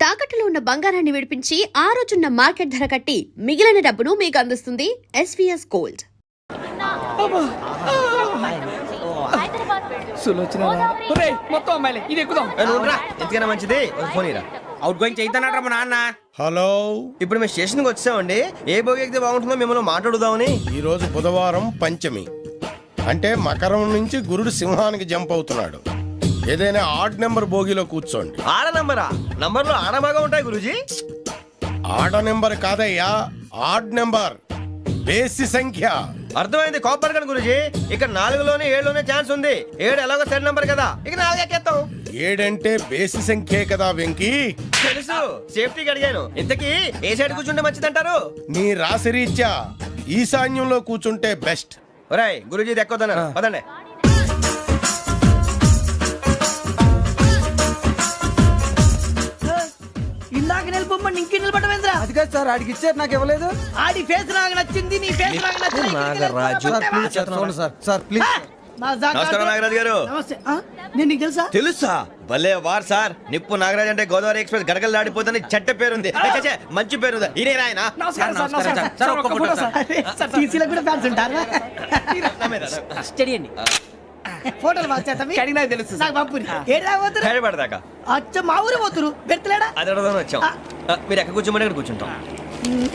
తాకట్టులో ఉన్న బంగారాన్ని విడిపించి ఆ రోజున్న మార్కెట్ ధర కట్టి మిగిలిన డబ్బును మీకు అందిస్తుంది ఎస్వీఎస్ గోల్డ్. మొత్తం అమ్మాయిలే ఇది ఎక్కుదాం. ఎందుకైనా మంచిది ఫోన్ ఇరా. అవుట్ గోయింగ్ చేద్దానట్రా మా నాన్న. హలో, ఇప్పుడు మేము స్టేషన్కి వచ్చామండి. ఏ బోగి ఎక్కితే బాగుంటుందో మిమ్మల్ని మాట్లాడుదామని. ఈరోజు బుధవారం పంచమి, అంటే మకరం నుంచి గురుడు సింహానికి జంప్ అవుతున్నాడు. ఏదైనా ఆడ్ నెంబర్ బోగిలో కూర్చోండి. ఆడ నంబరా? నంబర్లో ఆడ బాగా ఉంటాయి గురూజీ. ఆడ నెంబర్ కాదయ్యా, ఆడ్ నెంబర్, బేసి సంఖ్య. అర్థమైంది, కాపర్ కానీ గురూజీ. ఇక్కడ 4లోనే 7లోనే ఛాన్స్ ఉంది. 7 ఎలాగో సెడ్ నంబర్ కదా, ఇక 4 ఎక్కేస్తాం. 7 అంటే బేసి సంఖ్యే కదా వెంకీ. తెలుసు, సేఫ్టీకి అడిగాను. ఇంతకీ ఏ సైడ్ కూర్చుంటే మంచిదంటారు? నీ రాశి రీత్యా ఈశాన్యంలో కూర్చుంటే బెస్ట్. ఒరాయ్ గురూజీ దెక్కొద్దన్నారు, పదండి. ఇందాక నిలబొమ్మని ఇంకే నిలబడమేంద్రా? అది కాదు సార్, ఆడికి ఇచ్చారు నాకు ఇవ్వలేదు. ఆడి ఫేస్ నాకు నచ్చింది, నీ ఫేస్ నాకు నచ్చింది. నాగరాజు. Sir please. నమస్కారం నాగరాజు గారు. నమస్తే. నేను నీకు తెలుసా? తెలుసా? భలే వార్ సార్. నిప్పు నాగరాజ్ అంటే గోదావరి ఎక్స్ప్రెస్ గడగలు దాడిపోతుంది చెట్ట పేరుంది. మంచి పేరు ఈయన ఆయన. నమస్కారం సార్. నమస్కారం సార్. ఒక్క ఫోటో సార్. సార్ టీసీలో కూడా ఫ్యాన్స్ ఉంటారా? స్టడీ అండి. ఫోటోలు మార్చేస్తాం. కడిగినా తెలుసు. నాకు పంపుని. ఏడా పోతురు? హైదరాబాద్ అచ్చ మా ఊరు పోతురు. పెడతలేడా? అది అడగదాం వచ్చాం. మీరు ఎక్కడ కూర్చోమని అక్కడ కూర్చుంటాం.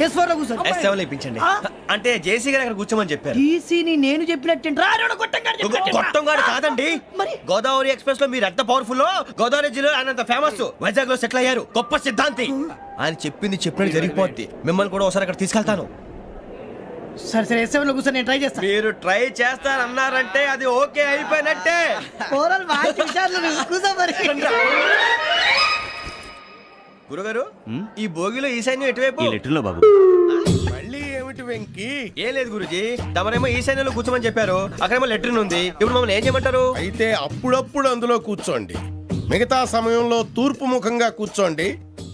S4 లో కూర్చో. S7 ఇప్పించండి. అంటే జేసీ గారు అక్కడ కూర్చోమని చెప్పారు. టీసీని నేను చెప్పినట్టు గొట్టంగాడు కాదండి. గోదావరి ఎక్స్ప్రెస్ లో మీరు ఎంత పవర్ఫుల్, గోదావరి జిల్లా ఆయన ఫేమస్, వైజాగ్ లో సెటిల్ అయ్యారు, గొప్ప సిద్ధాంతి. ఆయన చెప్పింది చెప్పినట్టు జరిగిపోద్ది. మిమ్మల్ని కూడా ఒకసారి అక్కడ తీసుకెళ్తాను. సరే సరే, S7 లో కూర్చో, నేను ట్రై చేస్తాను. మీరు ట్రై చేస్తారన్నారంటే అది ఓకే అయిపోయినట్టే. ఓవరాల్ బాగా విషయాలు కూర్చో మరి. గురుగారు, ఈ భోగిలో ఈశాన్యం ఎటువైపు? బాబు మళ్ళీ ఏమిటి వెంకీ? ఏం లేదు గురుజీ, తమరేమో ఈశాన్యంలో కూర్చోమని చెప్పారు, అక్కడేమో లెట్రిన్ ఉంది. ఇప్పుడు మమ్మల్ని ఏం చేయమంటారు? అయితే అప్పుడప్పుడు అందులో కూర్చోండి, మిగతా సమయంలో తూర్పు ముఖంగా కూర్చోండి.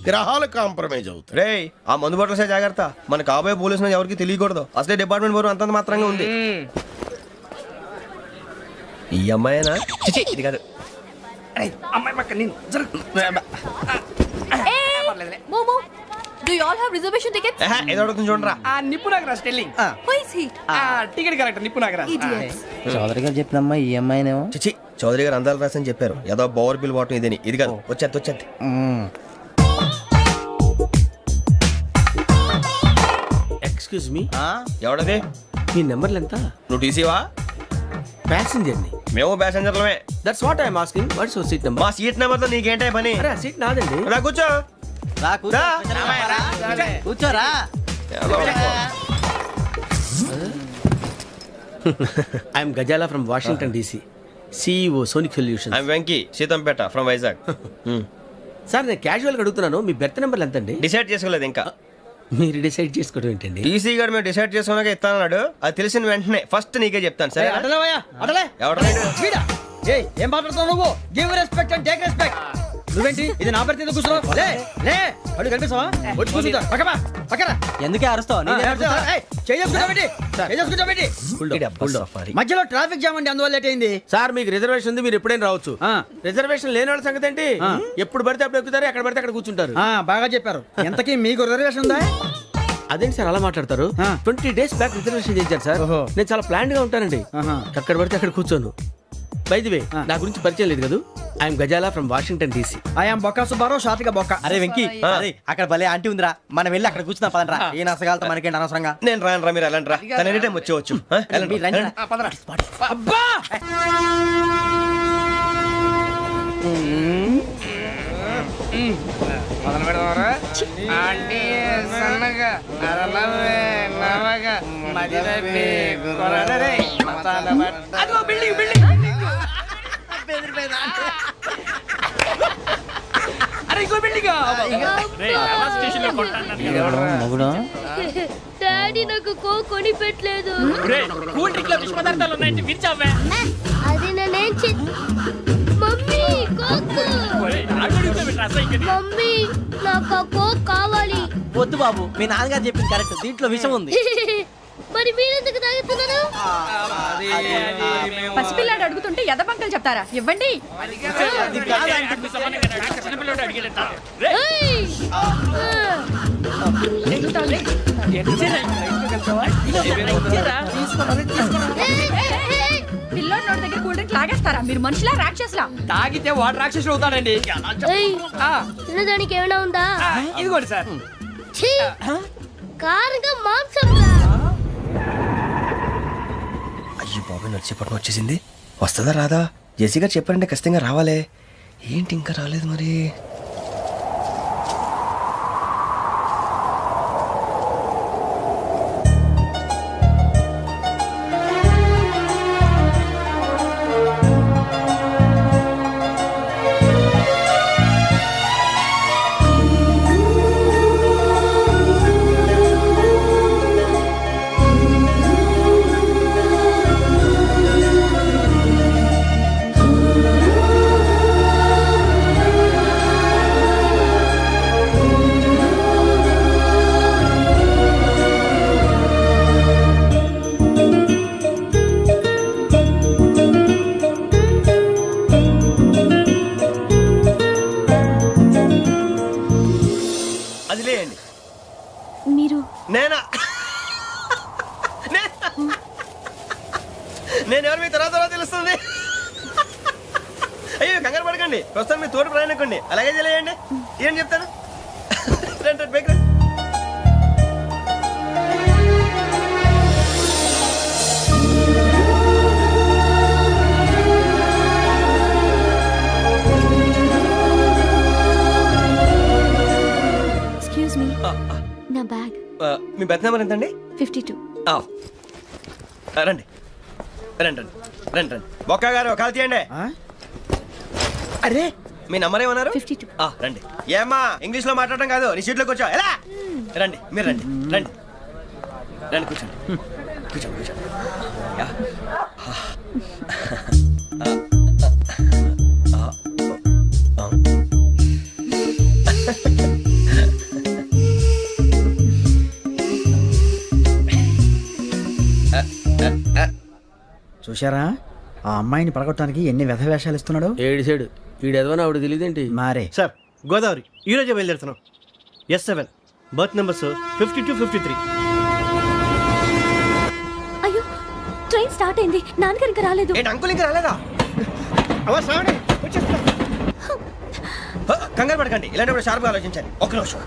గ్రహాలు కాంప్రమైజ్ అవుతాయి. రే, ఆ మందు బట్టలసే జాగ్రత్త. మన కాబోయే పోలీసులు ఎవరికి తెలియకూడదు. అసలే డిపార్ట్మెంట్ బోరు అంతంత మాత్రంగా ఉంది. ఈ అమ్మాయినా? చిచి, ఇది కాదు. అమ్మాయి పక్క నేను Momo, do you all have reservation tickets? ఏదో అడుగుతుంది చూడరా. ఆ నిప్పు Nagaraj telling. Who is he? Ticket correct నిప్పు నాగరాజ్. Idiots. చౌదరి గారు చెప్పినమ్మా ఈ అమ్మాయినేమో. చిచి, చౌదరి గారు అందాలు రాసని చెప్పారు. ఏదో బోర్ బిల్ వాటం ఇదని. ఇది కాదు, వచ్చేది. Excuse me, ఎవడది? మీ నెంబర్లు ఎంత? నువ్వు టీసీవా? ప్యాసింజర్ ని. మేము ప్యాసెంజర్లమే. That's what I'm asking. What's your seat number? మా సీట్ నెంబర్ తో నీకేంటే పని? అరే సీట్ నాదండి. రా కూర్చో. రా. కూర్చోరా. I'm Ghazala from Washington DC, CEO Sonic Solutions. I'm Venky, Seethampeta from Vizag. Sir నేను క్యాజువల్ గా అడుగుతున్నాను, మీ బెర్త్ నెంబర్లు ఎంత అండి? డిసైడ్ చేసుకోలేదు ఇంకా. మీరు డిసైడ్ చేసుకోవడం ఏంటండి? టీసీ గారు మేము డిసైడ్ చేసుకున్నాక ఇస్తానన్నాడు. అది తెలిసిన వెంటనే ఫస్ట్ నీకే చెప్తాను. సరే? ఏం మాట్లాడుతున్నావు నువ్వు? Give respect and take respect. నువ్వేంటి ఇది నా పరిస్థితి కూర్చున్నావు? లే అడుగు కనిపిస్తావా? వచ్చి కూర్చుంటా. పక్కరా. ఎందుకే అరుస్తావు? మధ్యలో ట్రాఫిక్ జామ్ అండి, అందువల్ల లేట్ అయింది. సార్ మీకు రిజర్వేషన్ ఉంది, మీరు ఎప్పుడైనా రావచ్చు. రిజర్వేషన్ లేని వాళ్ళ సంగతి ఏంటి? ఎప్పుడు పడితే అప్పుడు ఎక్కుతారు, ఎక్కడ పడితే అక్కడ కూర్చుంటారు. బాగా చెప్పారు. ఎంతకీ మీకు రిజర్వేషన్ ఉందా? అదేంటి సార్ అలా మాట్లాడతారు? 20 days బ్యాక్ రిజర్వేషన్ చేశారు సార్. నేను చాలా ప్లాన్డ్ గా ఉంటానండి. అక్కడ పడితే అక్కడ కూర్చోను. బై ది వే, నా గురించి పరిచయం లేదు కదా. I'm Ghazala from Washington DC. I'm Bokka Subbarao, షార్ట్గా బొక్క. అరే వెంకీ, అక్కడ భలే ఆంటీ ఉందిరా, మనం వెళ్ళి అక్కడ కూర్చున్నా పదనరా. ఏ నసగాలతో మనకేంటి అనవసరంగా. నేను రాను, మీరు వెళ్ళండి రా. తన ఎనీ టైం వచ్చేవచ్చు. అబ్బా మొదలు పెడదామరా. ఆంటీ సన్నగా అరలవే నవగా మదిరపి కొరడరే మసాలా బట్ట. అదిగో బిల్డింగ్. అరే ఇంకో బిల్డింగ్. డాడీ నాకు కోక్ కొని పెట్టలేదు. కూల్ డ్రింక్ లో విష పదార్థాలు ఉన్నాయంటే విరిచావే. అది నేనేం మమ్మీ కోక్. మమ్మీ నాకు ఆ కోక్ కావాలి. వద్దు బాబు, మీ నాన్నగారు చెప్పింది కరెక్ట్, దీంట్లో విషయం ఉంది. మరి మీరెందుకు తాగుతున్నారు? పసిపిల్లాడు అడుగుతుంటే ఎదబంకలు చెప్తారా? ఇవ్వండి. పిల్లోడి నోటి దగ్గర కూల్ డ్రింక్ లాగేస్తారా మీరు మనుషులా రాక్షసులా? తాగితే వాడు రాక్షసుడు అవుతాడండి ఆ, తినడానికి ఏమైనా ఉందా? ఇదిగోండి సార్. కారంగా మాంసం. అయ్యో బాబాయ్ నడిచేపట్నం వచ్చేసింది. వస్తుందా రాదా? జెసి గారు చెప్పారంటే ఖచ్చితంగా రావాలే. ఏంటి ఇంకా రాలేదు మరి? అది లేయండి. మీరు నేనా? నేను ఎవరు మీ తర్వాత తెలుస్తుంది. అయ్యో కంగారు పడకండి, ప్రస్తుతం మీ తోటి ప్రయాణకండి. అలాగే తెలియండి. ఏం చెప్తాను. రండి రండి, బైక్ రండి. ఎక్స్క్యూజ్ మీ, నా బ్యాగ్. మీ బెత్ నెంబర్ ఎంతండి? 52. రండి రండి రండి రండి రండి. బొక్క గారు కాల్ తీయండి. అరే మీ నంబర్ ఏమన్నారు? 52. రండి. ఏమ్మా ఇంగ్లీష్ లో మాట్లాడటం కాదు, నీ సీట్లోకి వచ్చా. ఎలా రండి, మీరు రండి రండి రండి, కూర్చోండి కూర్చోండి కూర్చోండి. యా. చూశారా ఆ అమ్మాయిని పడగొట్టడానికి ఎన్ని వ్యధ వేషాలు ఇస్తున్నాడు. ఏడు సైడు వీడు ఎదవని ఆవిడ తెలియదేంటి? మారే సార్ గోదావరి ఈరోజే బయలుదేరుతున్నాం. S7 berth numbers 52, 53. అయ్యో, ట్రైన్ స్టార్ట్ అయింది. నాన్నగారు ఇంకా రాలేదు. ఏంటి అంకుల్ ఇంకా రాలేదా? కంగారు పడకండి, ఇలాంటప్పుడు షార్ప్గా ఆలోచించండి. ఒక్క నిమిషం.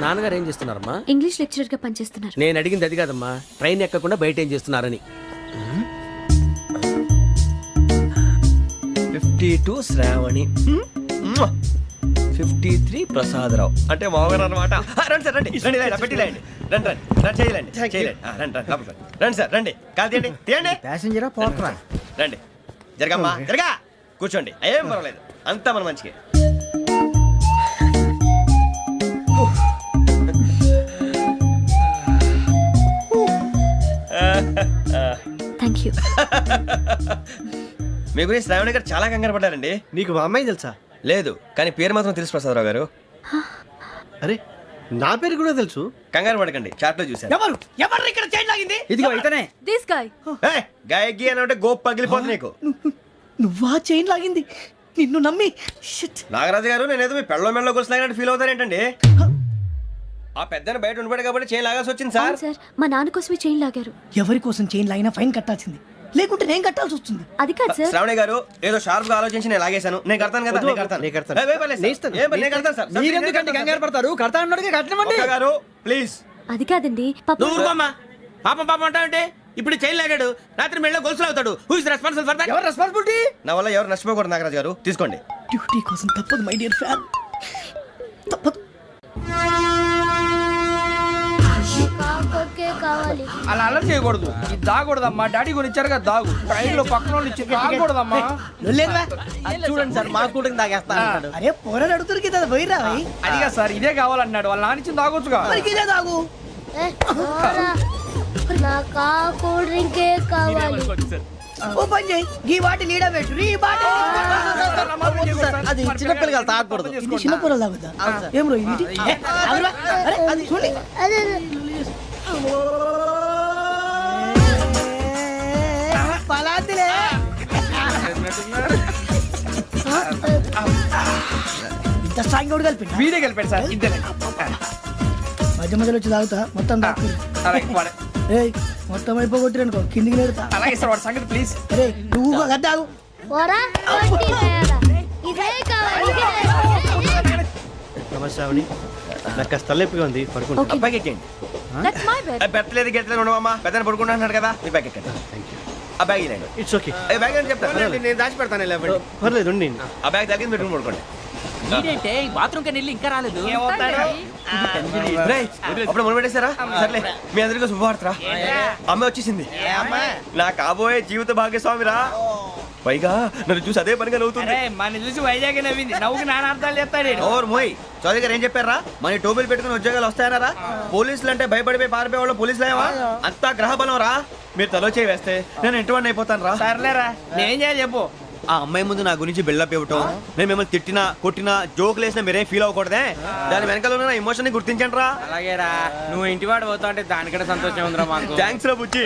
నాన్నగారు ఏం చేస్తున్నారమ్మా? ఇంగ్లీష్ లెక్చరర్ గా పనిచేస్తున్నారు. నేను అడిగింది అది కాదమ్మా, ట్రైన్ ఎక్కకుండా బయట ఏం చేస్తున్నారని. 52 శ్రావణి, 53 ప్రసాదరావు అంటే మామగారు అనమాట. రండి సార్ రండి రండి, పెట్టి లేండి. రండి రండి రండి, చేయలేండి చేయలేండి. రండి రండి లోపలికి రండి. రండి సార్ రండి, కాలు తీయండి తీయండి. ప్యాసింజరా పోట్రా. రండి జరగమ్మా జరగా, కూర్చోండి. ఏం పర్వాలేదు, అంతా మన మంచిగా. Thank you. మీ గురించి శ్రావణి గారు చాలా కంగారు పడ్డారండి. నీకు మా అమ్మాయి తెలుసా? లేదు, కానీ పేరు మాత్రం తెలుసు ప్రసాదరావు గారు. అరే నా పేరు కూడా తెలుసు. కంగారు పడకండి, చాట్ లో చూశాను. ఎవరు ఎవరు ఇక్కడ చైన్ లాగింది? ఇదిగో ఇతనే. This guy. గాయకి అని అంటే గోప్ పగిలిపోతుంది నీకు. నువ్వా చైన్ లాగింది? నిన్ను నమ్మి షిట్. నాగరాజు గారు, నేనేదో మీ పెళ్ళ మెళ్ళ గురిసిలాగినట్టు ఫీల్ అవుతారేంటండి? ఆ పెద్దని బయట ఉండిపోయాడు కాబట్టి చేయి లాగాల్సి వచ్చింది సార్. సార్, మా నాన్న కోసమే చైన్ లాగారు. ఎవరి కోసం చైన్ లాగినా ఫైన్ కట్టాల్సింది, లేకుంటే నేను కట్టాల్సి వస్తుంది. అది కాదు సార్. శ్రావణి గారు ఏదో షార్ప్ గా ఆలోచించి నేను లాగేశాను. నేను కడతాను కదా, నేను కడతాను. నేను కడతాను. ఏ, పర్లేదు సార్. ఏం పర్లేదు, నేను కడతాను సార్. మీరెందుకంటే కంగారు పడతారు? కడతా అన్నాడుగా కట్టమండి. ఒక్క గారు ప్లీజ్. అది కాదండి, పాప. నువ్వు ఊరుకోమ్మా. పాపం పాపం అంటావంటే ఇప్పుడు చైన్ లాగాడు, రాత్రి మెళ్ళ గొలుసులు అవుతాడు. Who is responsible for that? ఎవరు రెస్పాన్సిబిలిటీ? నా వల్ల ఎవరు నష్టపోకూడదు నాగరాజు గారు, తీసుకోండి. డ్యూటీ కోసం తప్పదు మై డియర్ ఫ్యాన్, తప్పదు. అలా అలర్ట్ చేయకూడదు. ఇది దాగకూడదమ్మా. డాడీ కొని ఇచ్చారు కదా దాగు. ట్రైన్ లో పక్కన వాళ్ళు ఇచ్చి దాగకూడదమ్మా. లేదురా. చూడండి సార్, మా కూడా తాగేస్తా అన్నాడు. అరే పోరాడు అడుగుతారు కదా, పోయిరా భయ్. అదిగా సార్, ఇదే కావాలన్నాడు. వాళ్ళ నాన్న ఇచ్చింది తాగొచ్చుగా. మరి ఇదే తాగు. నాకు కూల్ డ్రింకే కావాలి. ఓ పని చేయి, ఈ బాటి లీడ పెట్టు. ఈ బాటి అది చిన్నపిల్లలు తాగకూడదు. ఇది చిన్న పొరలు తాగుతా. ఏం రో ఇది? అరే అది చూడండి. పలాతిలే. ఇంత స్ట్రాంగ్ కూడా కలిపి వీడే గెలిపాడు సార్ ఇద్దరే మధ్య మధ్యలో వచ్చి తాగుతా మొత్తం తాగు అలాగే వాడు- ఏయ్ మొత్తం అయిపోగొట్టి అనుకో కిందికి నేడుతా అలాగే సార్ వాడు సంగతి ప్లీజ్. అరే నువ్వు గద్దాగు నమస్తే ఆవిడ నాకు కాస్త తలెప్పిగా ఉంది పడుకుంటా అబ్బాయికి ఎక్కండి That's my bed. పెట్టలేదు గెట్టలేదు ఉండవమ్మా పెద్దని పడుకుంటున్నాడు కదా మీ బ్యాగ్ ఎక్కండి ఆ బ్యాగ్ ఇలాండి ఇట్స్ ఓకే బ్యాగ్ అని చెప్తాను నేను దాచి పెడతాను పర్లేదు ఉండి ఆ బ్యాగ్ తగ్గింది పెట్టుకుని పడుకోండి ఏంటంటే బాత్రూమ్ కి వెళ్ళి ఇంకా రాలేదు రేయ్, అప్పుడు మొదలు పెట్టేశారా సర్లే మీ అందరికీ శుభవార్తరా అమ్మ వచ్చేసింది నా కాబోయే జీవిత భాగ్యస్వామిరా పైగా నన్ను చూసి అదే పనిగా నవ్వుతుంది అరే మన చూసి వైజాగ్ నవ్వింది నవ్వుకి నాన్న అర్థాలు చెప్తాడు ఈడు. ఓర్ మోయ్ చౌదరి గారు ఏం చెప్పారా మన టోబీలు పెట్టుకుని ఉద్యోగాలు వస్తాయన్నారా పోలీసులు అంటే భయపడిపోయి పారిపోయే వాళ్ళు పోలీసులేవా అంతా గ్రహ బలం రా మీరు తలో చేయి వేస్తే నేను ఇంటివాడిని అయిపోతాను రా సర్లేరా నేనేం చేయాలి చెప్పు. ఆ అమ్మాయి ముందు నా గురించి బిల్డప్ ఇవ్వటం నేను మిమ్మల్ని తిట్టినా కొట్టినా జోకులు వేసినా మీరేం ఫీల్ అవ్వకూడదే దాని వెనకాల ఉన్న నా ఎమోషన్ ని గుర్తించండి రా అలాగేరా నువ్వు ఇంటివాడు పోతా అంటే దానికంటే సంతోషం ఉందిరా మాకు థ్యాంక్స్ రా బుజ్జి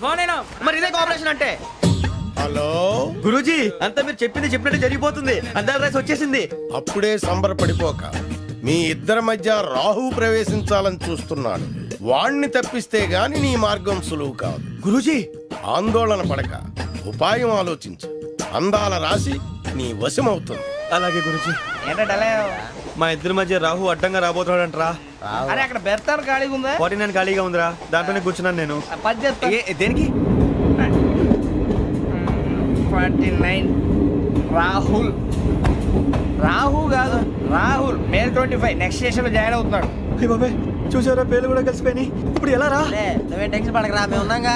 ఫోన్ అయినా మరి ఇదే కోఆపరేషన్ అంటే హలో గురూజీ అంతా మీరు చెప్పింది చెప్పినట్టు జరిగిపోతుంది అందరి రైస్ వచ్చేసింది అప్పుడే సంబరపడిపోక మీ ఇద్దరి మధ్య రాహు ప్రవేశించాలని చూస్తున్నాడు. వాణ్ణి తప్పిస్తే గాని నీ మార్గం సులువు కాదు. గురూజీ ఆందోళన పడక ఉపాయం ఆలోచించు. అందాల రాశి నీ వశమవుతుంది. అలాగే గురూజీ ఏంటంటే మా ఇద్దరి మధ్య రాహు అడ్డంగా రాబోతున్నాడంటరా అరే అక్కడ బెర్తాను ఖాళీగా ఉందా 49 ఖాళీగా ఉందిరా దాంట్లోనే కూర్చున్నాను నేను పది చెప్తా. దేనికి 49 రాహుల్ రాహు కాదు రాహుల్ మే 25 నెక్స్ట్ స్టేషన్ లో జాయిన్ అవుతున్నాడు. అయ్య బాబాయ్ చూసారా పేర్లు కూడా కలిసిపోయినాయి ఇప్పుడు ఎలా రా నువ్వేం టెన్షన్ పడకరా మేము ఉన్నాగా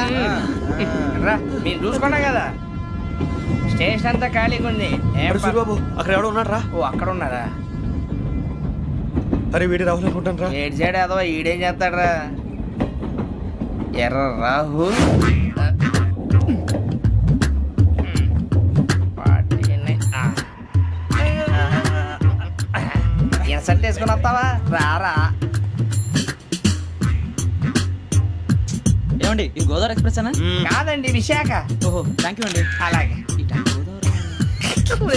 రా మీరు చూసుకున్నా కదా స్టేషన్ అంతా ఖాళీగా ఉంది ఏం అరే సూరిబాబు అక్కడ ఎవడో ఉన్నాడు రా ఓ అక్కడ ఉన్నారా అరే వీడి రాహుల్ అనుకుంటాను రా ఏడు సైడ్ అదవా ఈడేం చేస్తాడరా ఎర్ర రాహుల్ ఇన్సల్ట్ వేసుకుని వస్తావా రారా ఏమండి ఇది గోదావరి ఎక్స్ప్రెస్ అనా కాదండి విశాఖ. ఓహో థ్యాంక్ యూ అండి అలాగే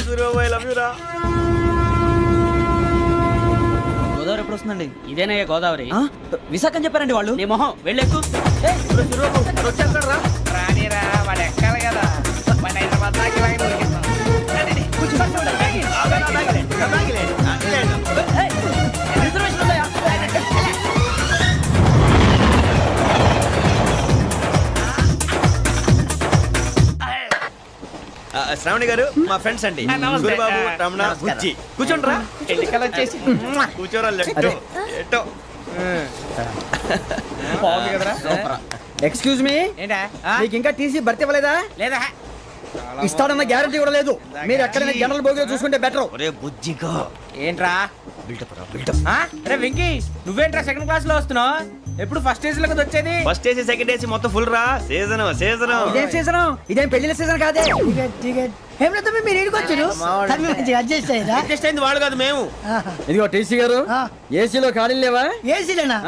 సూరిబాబు ఐ లవ్ యు రా గోదావరి ఎప్పుడు వస్తుందండి ఇదేనయ్య గోదావరి విశాఖ అని చెప్పారండి వాళ్ళు నీ మొహం వెళ్ళెక్కు వచ్చేస్తాడు రా రానిరా వాడు ఎక్కాలి కదా వాడు హైదరాబాద్ దాకా ఇలాగే దొరికిస్తాం. రండి, రండి. కూర్చో. రిజర్వేషన్ ఉందా శ్రావణి గారు మా ఫ్రెండ్స్ అండి నమస్తే. సూరిబాబు రమణ బుజ్జి కూర్చోండి రా ఎన్నికలు వచ్చేసి కూర్చోరా లెట్టో ఎట్టో బాగుంది కదరా. ఎక్స్క్యూజ్ మీ ఏంటా మీకు ఇంకా టీసీ భర్తీ ఇవ్వలేదా లేదా ఇస్తాడన్న గ్యారంటీ కూడా లేదు మీరు ఎక్కడైనా జనరల్ బోగిలో చూసుకుంటే బెటర్ ఒరే బుజ్జిగా ఏంట్రా బిల్డప్ రా బిల్డప్ అరే వెంకీ నువ్వేంట్రా సెకండ్ క్లాస్ లో వస్తున్నావు ఎప్పుడు ఫస్ట్ స్టేజ్ లో కదా వచ్చేది. ఫస్ట్ ఏసీ సెకండ్ ఏసీ మొత్తం ఫుల్ రా సీజన్ సీజన్ ఇదేం సీజన్ ఇదేం పెళ్లిన సీజన్ కాదే టికెట్ టికెట్ ఏం లేదు మీరు ఇడికి వచ్చారు తమ్మి మంచిగా అడ్జస్ట్ అయ్యారా అడ్జస్ట్ అయింది వాళ్ళు కాదు మేము ఇదిగో టీసీ గారు ఏసీలో ఖాళీ లేవా ఏసీలేనా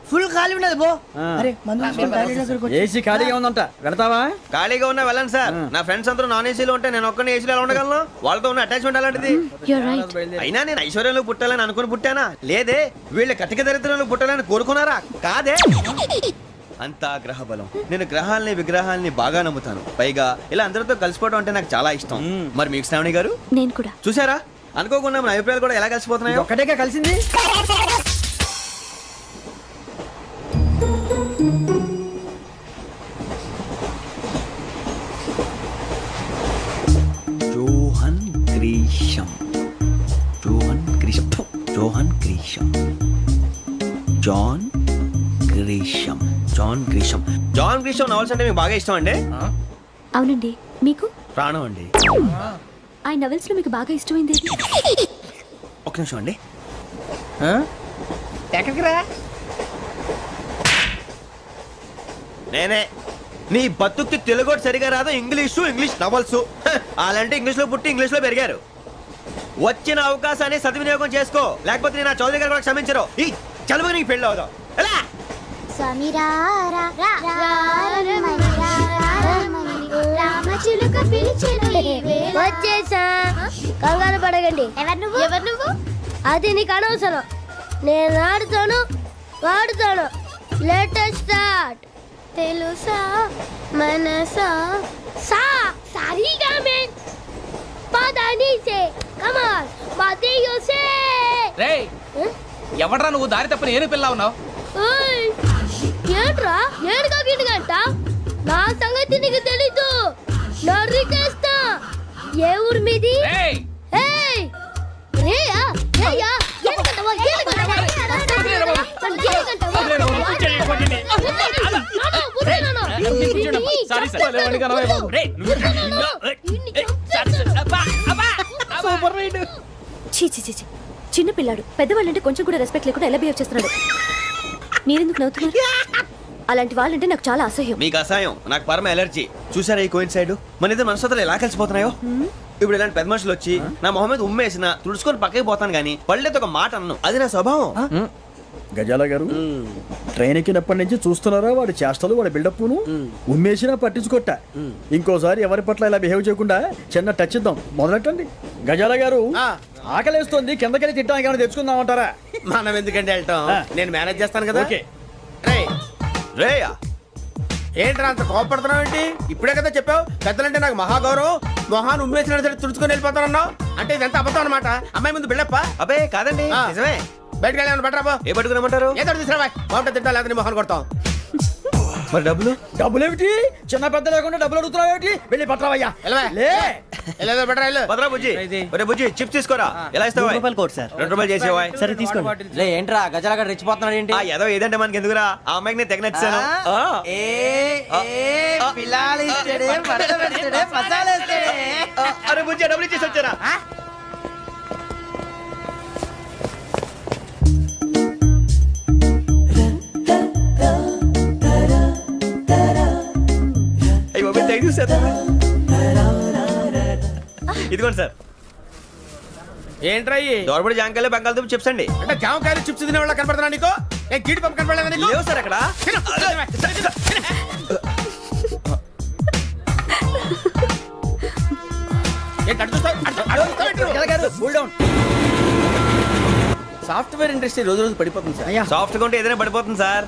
ఫుల్ ఖాళీ ఉన్నది పో అరే మందు తీసుకొని టాయిలెట్ దగ్గరకు వచ్చి. ఏసీ ఖాళీగా ఉందంట వెళతావా ఖాళీగా ఉన్నా వెళ్ళండి సార్ నా ఫ్రెండ్స్ అందరూ నాన్ ఏసీలో ఉంటే నేను ఒక్కనే ఏసీలో ఎలా ఉండగలను వాళ్ళతో ఉన్న అటాచ్మెంట్ అలాంటిది You're right. అయినా నేను ఐశ్వర్యంలో పుట్టాలని అనుకుని పుట్టానా లేదే వీళ్ళ కటిక దరిద్రంలో పుట్టాలని కోరుకున్నారా కాదే అంతా గ్రహ బలం నేను గ్రహాలని విగ్రహాలని బాగా నమ్ముతాను పైగా ఇలా అందరితో కలిసిపోవడం అంటే నాకు చాలా ఇష్టం మరి మీకు శ్రావణి గారు నేను కూడా చూసారా అనుకోకుండా మన అభిప్రాయాలు కూడా ఎలా కలిసిపోతున్నాయో ఒక్కటేగా కలిసింది Johan Grisham Johan Grisham Johan Grisham John Grisham John Grisham John Grisham novels అంటే మీకు బాగా ఇష్టం అండి అవునండి మీకు ప్రాణం అండి ఆ నవెల్స్ లో మీకు బాగా ఇష్టమైంది ఏది? ఒక్క నిమిషం అండి ఎక్కడికి రా నేనే నీ బతుక్కి తెలుగు సరిగా రాదు ఇంగ్లీష్ నవల్స్ అలాంటి ఇంగ్లీష్ లో పుట్టి ఇంగ్లీష్ లో పెరిగారు వచ్చిన అవకాశాన్ని సద్వినియోగం చేసుకో లేకపోతే నేను నా చౌదరి గారు కూడా క్షమించరు ఈ చలువు నీకు పెళ్ళి అవుదాం ఎలా వచ్చేసా కంగారు పడగండి ఎవరు నువ్వు అది నీకు అనవసరం. నేను ఆడుతాను, వాడుతాను. Let start. తెలుసా మనసా సా సారీగా మే పదని సే కమాన్ పదియో సే. రేయ్ ఎవడ్రా నువ్వు దారి తప్పని ఏను పిల్ల ఉన్నావు? ఓయ్ ఏంట్రా ఏడుగా గిడుగంట? నా సంగతి నీకు తెలీదు. నరికేస్తా. ఏ ఊరు మీది? రేయ్ ఏయ్ రేయా రేయా ఏడుగంటవా ఏడుగంటవా సారీ సార్ రేయ్ సూపర్ రైడ్. చీ చీ చీ చీ. చిన్న పిల్లాడు పెద్దవాళ్ళంటే కొంచెం కూడా రెస్పెక్ట్ లేకుండా ఎలా బిహేవ్ చేస్తున్నాడు. మీరెందుకు నవ్వుతున్నారు? అలాంటి వాళ్ళంటే నాకు చాలా అసహ్యం. మీకు అసహాయం, నాకు పరమ ఎలర్జీ. చూసారా ఈ కోయిన్ సైడ్ మన ఇద్దరు మనస్తత్వాలు ఎలా కలిసిపోతున్నాయో. ఇప్పుడు ఇలాంటి పెద్ద మనుషులు వచ్చి నా మొహం మీద ఉమ్మేసిన తుడుచుకొని పక్కకి పోతాను కానీ పళ్ళేతో ఒక మాట అన్ను. అది నా స్వభావం. గజాల గారు ట్రైన్ ఎక్కినప్పటి నుంచి చూస్తున్నారా వాడి చేష్టలు, వాడి బిల్డప్ను. ఉమ్మేసినా పట్టించుకోట. ఇంకోసారి ఎవరి పట్ల ఇలా బిహేవ్ చేయకుండా చిన్న టచ్ ఇద్దాం. మొదలెట్టండి. గజాల గారు ఆకలేస్తోంది, కిందకెళ్ళి తిట్టడానికి ఏమైనా తెచ్చుకుందామంటారా? మనం ఎందుకంటే వెళ్తాం, నేను మేనేజ్ చేస్తాను కదా. ఓకే. రేయా ఏంట్రా అంత కోపడుతున్నావు ఏంటి? ఇప్పుడే కదా చెప్పావు పెద్దలంటే నాకు మహాగౌరవం, మొహాన్ని ఉమ్మేసిన సరే తుడుచుకొని వెళ్ళిపోతానన్నావు. అంటే ఇదంతా అబద్ధం అనమాట. అమ్మాయి ముందు బిల్డప్ప. అబ్బే కాదండి, నిజమే. బయటకు వెళ్ళి బట్రాబో. ఏ పట్టుకురమ్మంటారు? ఏదో తీసుకురా బాగుంటుంది తింటా, లేదా మొహాన్ని కొడతాం. మరి డబ్బులు? డబ్బులు ఏమిటి? చిన్న పెద్ద లేకుండా డబ్బులు అడుగుతున్నావు ఏమిటి? వెళ్ళి పట్టరావయ్యా. లే వెళ్ళేదో బట్రా వెళ్ళు. భద్రా బుజ్జి, ఒరే బుజ్జి చిప్స్ తీసుకోరా. ఎలా ఇస్తావా? రూపాయలు కోట్ సార్. 2 రూపాయలు చేసేవా? సరే తీసుకోండి. లే ఏంట్రా గజాల గారు రెచ్చిపోతున్నాడు ఏంటి? ఏదో ఏదంటే మనకి ఎందుకురా, ఆ అమ్మాయికి నేను తెగ నచ్చాను. అరే బుజ్జి డబ్బులు ఇచ్చేసి వచ్చారా? అయ్యో తెగ చూసారా? ఇదిగోండి సార్. ఏంట్రా ఇయి? దోరబడి జాంకాయలు బంగాళదుంప చిప్స్ అండి. అంటే జామకాయలు చిప్స్ తినే వాళ్ళ కనపడుతున్నా నీకు? ఏ గీడి పంప కనపడలేదా నీకు? లేవు సార్ అక్కడ. సాఫ్ట్వేర్ ఇండస్ట్రీ రోజు రోజు పడిపోతుంది సార్. సాఫ్ట్ గా ఉంటే ఏదైనా పడిపోతుంది సార్.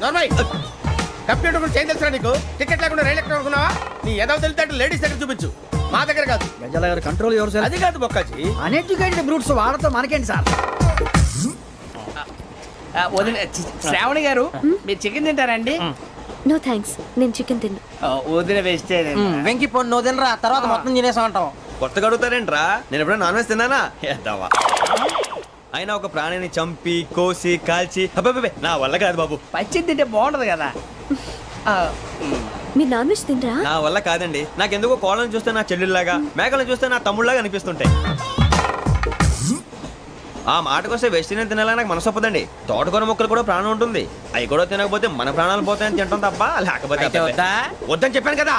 కంప్యూటర్ గురించి ఏం తెలుసా నీకు? టికెట్ లేకుండా రైలు ఎక్కడ అనుకున్నావా? నీ ఏదో తెలితే అంటే లేడీస్ దగ్గర చూపించు, మా దగ్గర కాదు. గజాల గారు కంట్రోల్ ఎవరు సార్? అది కాదు బొక్కాజీ. అన్ఎడ్యుకేటెడ్ బ్రూట్స్ వాడతో మనకేంటి సార్? శ్రావణి గారు మీరు చికెన్ తింటారండి? నో థ్యాంక్స్, నేను చికెన్ తిన్నా. వదిన వేస్తే వెంకి పొన్ను నువ్వు తినరా, తర్వాత మొత్తం తినేసా ఉంటాం. కొత్తగా అడుగుతారేంట్రా? నేను ఎప్పుడైనా నాన్ వెజ్ తిన్నానా? ఎద్దావా. అయినా ఒక ప్రాణిని చంపి కోసి కాల్చి అబ్బబ్బే నా వల్ల కాదు బాబు. పచ్చి తింటే బాగుంటది కదా. మీరు నాన్ వెజ్ తినరా? నా వల్ల కాదండి. నాకెందుకో కోళ్ళని చూస్తే నా చెల్లెళ్ళలాగా, మేకలను చూస్తే నా తమ్ముళ్ళలాగా అనిపిస్తుంటాయి. ఆ మాటకొస్తే వెస్టిరియన్ తినాలని నాకు మనసు ఒప్పదండి. తోటకూర మొక్కలు కూడా ప్రాణం ఉంటుంది. అవి కూడా తినకపోతే మన ప్రాణాలు పోతాయని తింటాం తప్ప లేకపోతే వద్దని చెప్పాను కదా.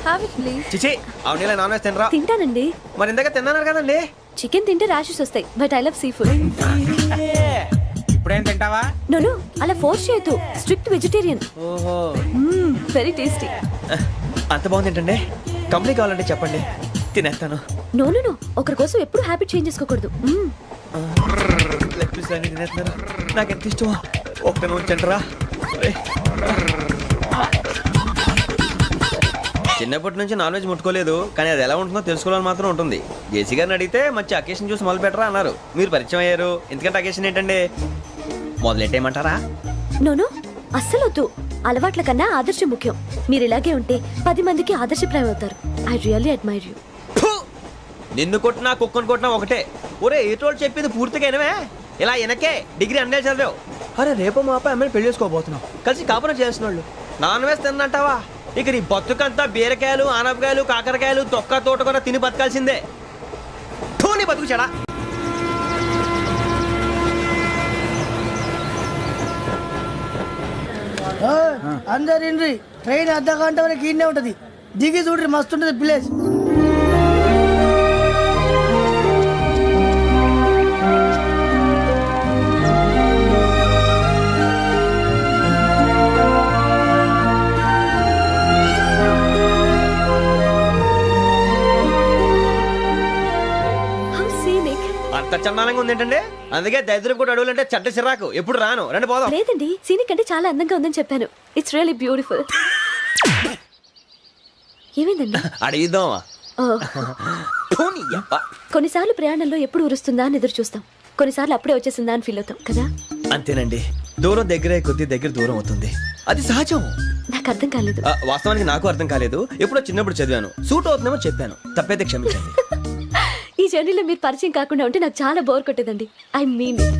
Have it please. చిచి అవునీ నాన్ వెజ్ తినరా? తింటానండి. మరి ఇందాక తిన్నాను కదండి. చికెన్ తింటే ర్యాషెస్ వస్తాయి, but I love sea food. ఇప్పుడేం తింటావా? నో అలా ఫోర్స్ చేయొద్దు. Strict vegetarian. ఓహో వెరీ టేస్టీ. అంత బాగుంది ఏంటండి? కంప్లీట్ కావాలంటే చెప్పండి, తినేస్తాను. నో ఒకరి కోసం ఎప్పుడు హ్యాబిట్ చేంజ్ చేసుకోకూడదు. లెగ్ పీస్ అన్ని తినేస్తున్నారు. నాకు ఎంత ఇష్టం. ఒకటే ఉంచండిరా. చిన్నప్పటి నుంచి నాన్ వెజ్ ముట్టుకోలేదు, కానీ అది ఎలా ఉంటుందో తెలుసుకోవాలని మాత్రం ఉంటుంది. జేసీ గారిని అడిగితే మంచి అకేషన్ చూసి మొదలు పెట్టరా అన్నారు. మీరు పరిచయం అయ్యారు, ఎందుకంటే అకేషన్ ఏంటండి? మొదలెట్టేయమంటారా? నో అస్సలు వద్దు. అలవాట్ల కన్నా ఆదర్శం ముఖ్యం. మీరు ఇలాగే ఉంటే 10 మందికి ఆదర్శప్రాయం అవుతారు. I really admire you. నిన్ను కొట్టినా కుక్కను కొట్టినా ఒకటే. ఒరే ఏటోళ్ళు చెప్పింది పూర్తిగా వినవే. ఇలా వెనకే డిగ్రీ అన్నే చదివావు. అరే రేపు మా అబ్బాయి అమ్మాయిని పెళ్లి చేసుకోబోతున్నావు, కలిసి కాపురం చేసిన వాళ్ళు నాన్ వెజ్ తిన్నంటావా? ఇక నీ బతుకంతా బీరకాయలు, ఆనపకాయలు, కాకరకాయలు, తొక్క తోట కూడా తిని బతకాల్సిందే. నీ బతుకు చెడా. అందరు ఇండ్రి, ట్రైన్ అర్ధ గంట వరకు ఇన్నే ఉంటది. దిగి చూడ్రి, మస్తు ఉంటది ప్లేస్. అంత చందానంగా ఉంది ఏంటండి? అందుకే దరిద్రం కూడా అడవులంటే చెడ్డ చిరాకు. ఎప్పుడు రాను, రండి పోదాం. లేదండి సీనిక్ అంటే చాలా అందంగా ఉందని చెప్పాను. It's really beautiful. ఏమైందండి? అడిగిద్దామా? ఓ, కొన్నిసార్లు ప్రయాణంలో ఎప్పుడు ఉరుస్తుందా అని ఎదురు చూస్తాం, కొన్నిసార్లు అప్పుడే వచ్చేసిందా అని ఫీల్ అవుతాం కదా. అంతేనండి, దూరం దగ్గరే కొద్ది దగ్గర దూరం అవుతుంది, అది సహజం. నాకు అర్థం కాలేదు. వాస్తవానికి నాకు అర్థం కాలేదు, ఎప్పుడో చిన్నప్పుడు చదివాను, సూట్ అవుతుందేమో చెప్పాను, తప్పైతే క్షమించండి. ఈ జర్నీలో మీరు పరిచయం కాకుండా ఉంటే నాకు చాలా బోర్ కొట్టేదండి. I mean it.